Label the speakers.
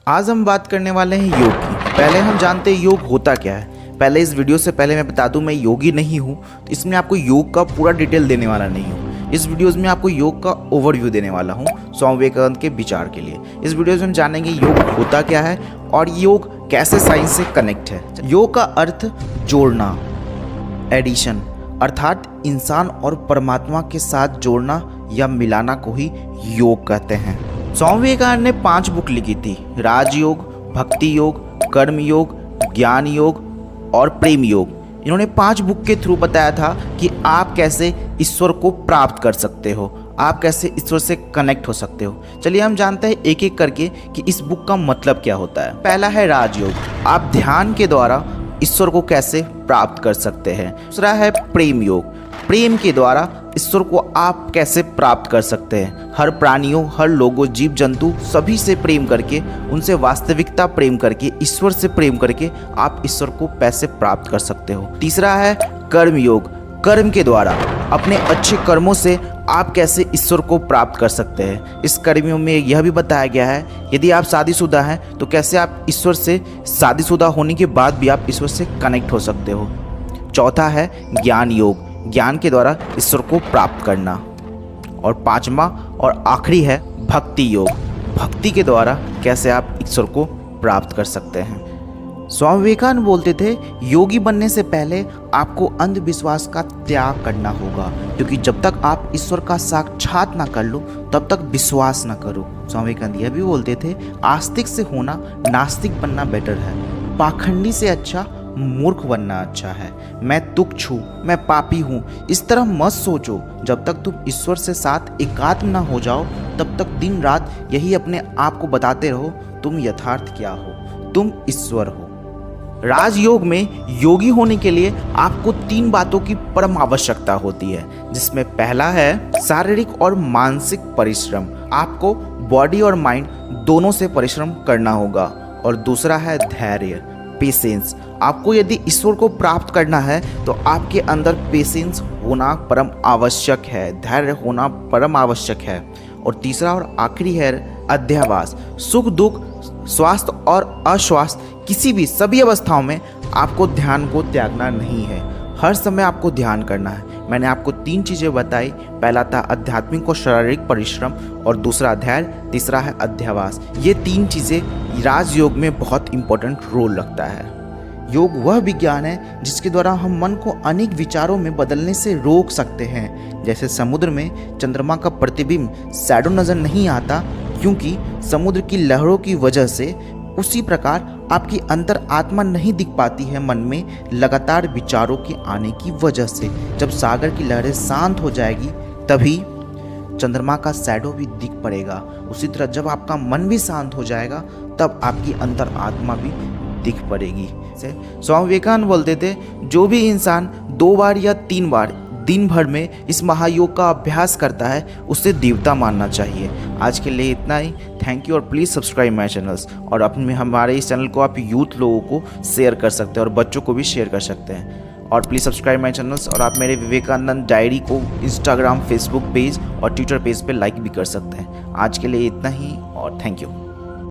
Speaker 1: आज हम बात करने वाले हैं योग की। पहले हम जानते हैं योग होता क्या है। पहले इस वीडियो से पहले मैं बता दूं, मैं योगी नहीं हूं, तो इसमें आपको योग का पूरा डिटेल देने वाला नहीं हूं। इस वीडियोस में आपको योग का ओवरव्यू देने वाला हूं स्वामी विवेकानंद के विचार के लिए। इस वीडियोस में हम जानेंगे योग होता क्या है और योग कैसे साइंस से कनेक्ट है। योग का अर्थ जोड़ना, एडिशन, अर्थात इंसान और परमात्मा के साथ जोड़ना या मिलाना को ही योग कहते हैं। स्वामी विवेकानंद ने 5 बुक लिखी थी, राजयोग, भक्ति योग, कर्म योग, ज्ञान योग और प्रेम योग। इन्होंने 5 बुक के थ्रू बताया था कि आप कैसे ईश्वर को प्राप्त कर सकते हो, आप कैसे ईश्वर से कनेक्ट हो सकते हो। चलिए हम जानते हैं एक एक करके कि इस बुक का मतलब क्या होता है। पहला है राजयोग, आप ध्यान के द्वारा ईश्वर को कैसे प्राप्त कर सकते हैं। दूसरा है प्रेम योग, प्रेम के द्वारा ईश्वर को आप कैसे प्राप्त कर सकते हैं। हर प्राणियों, हर लोगों, जीव जंतु सभी से प्रेम करके, उनसे वास्तविकता प्रेम करके, ईश्वर से प्रेम करके आप ईश्वर को कैसे प्राप्त कर सकते हो। तीसरा है कर्म योग, कर्म के द्वारा अपने अच्छे कर्मों से आप कैसे ईश्वर को प्राप्त कर सकते हैं। इस कर्मियों में यह भी बताया गया है, यदि आप शादीशुदा हैं तो कैसे आप ईश्वर से शादीशुदा होने के बाद भी आप ईश्वर से कनेक्ट हो सकते हो। चौथा है ज्ञान योग, ज्ञान के द्वारा ईश्वर को प्राप्त करना। और 5वां और आखिरी है भक्ति योग, भक्ति के द्वारा कैसे आप ईश्वर को प्राप्त कर सकते हैं। स्वामी विवेकानंद बोलते थे, योगी बनने से पहले आपको अंधविश्वास का त्याग करना होगा, क्योंकि जब तक आप ईश्वर का साक्षात ना कर लो तब तक विश्वास ना करो। स्वामी विवेकानंद यह भी बोलते थे, आस्तिक से होना नास्तिक बनना बेटर है, पाखंडी से अच्छा मूर्ख बनना अच्छा है। मैं तुच्छ हूँ, मैं पापी हूँ, इस तरह मत सोचो। जब तक तुम ईश्वर से साथ एकात्म ना हो जाओ तब तक दिन रात यही अपने आप को बताते रहो, तुम यथार्थ क्या हो, तुम ईश्वर हो। राजयोग में योगी होने के लिए आपको 3 बातों की परम आवश्यकता होती है, जिसमें पहला है शारीरिक और मानसिक परिश्रम, आपको बॉडी और माइंड दोनों से परिश्रम करना होगा। और दूसरा है धैर्य, पेशेंस, आपको यदि ईश्वर को प्राप्त करना है तो आपके अंदर पेशेंस होना परम आवश्यक है, धैर्य होना परम आवश्यक है। और तीसरा और आखिरी है अध्यावास, सुख दुख, स्वास्थ्य और अस्वास्थ्य, किसी भी सभी अवस्थाओं में आपको ध्यान को त्यागना नहीं है, हर समय आपको ध्यान करना है। मैंने आपको 3 चीज़ें बताई, पहला था आध्यात्मिक और शारीरिक परिश्रम, और दूसरा धैर्य, तीसरा है अध्यावास। ये 3 चीज़ें राजयोग में बहुत इंपॉर्टेंट रोल रखता है। योग वह विज्ञान है जिसके द्वारा हम मन को अनेक विचारों में बदलने से रोक सकते हैं। जैसे समुद्र में चंद्रमा का प्रतिबिंब शैडो नज़र नहीं आता क्योंकि समुद्र की लहरों की वजह से, उसी प्रकार आपकी अंतर आत्मा नहीं दिख पाती है मन में लगातार विचारों के आने की वजह से। जब सागर की लहरें शांत हो जाएगी तभी चंद्रमा का शैडो भी दिख पड़ेगा। उसी तरह जब आपका मन भी शांत हो जाएगा तब आपकी अंतर आत्मा भी दिख पड़ेगी। स्वामी विवेकानंद बोलते थे, जो भी इंसान 2 बार या 3 बार दिन भर में इस महायोग का अभ्यास करता है उसे देवता मानना चाहिए। आज के लिए इतना ही। थैंक यू और प्लीज़ सब्सक्राइब माई चैनल्स। और अपने हमारे इस चैनल को आप यूथ लोगों को शेयर कर सकते हैं और बच्चों को भी शेयर कर सकते हैं। और प्लीज़ सब्सक्राइब माई चैनल्स। और आप मेरे विवेकानंद डायरी को इंस्टाग्राम, फेसबुक पेज और ट्विटर पेज पे लाइक भी कर सकते हैं। आज के लिए इतना ही और थैंक यू।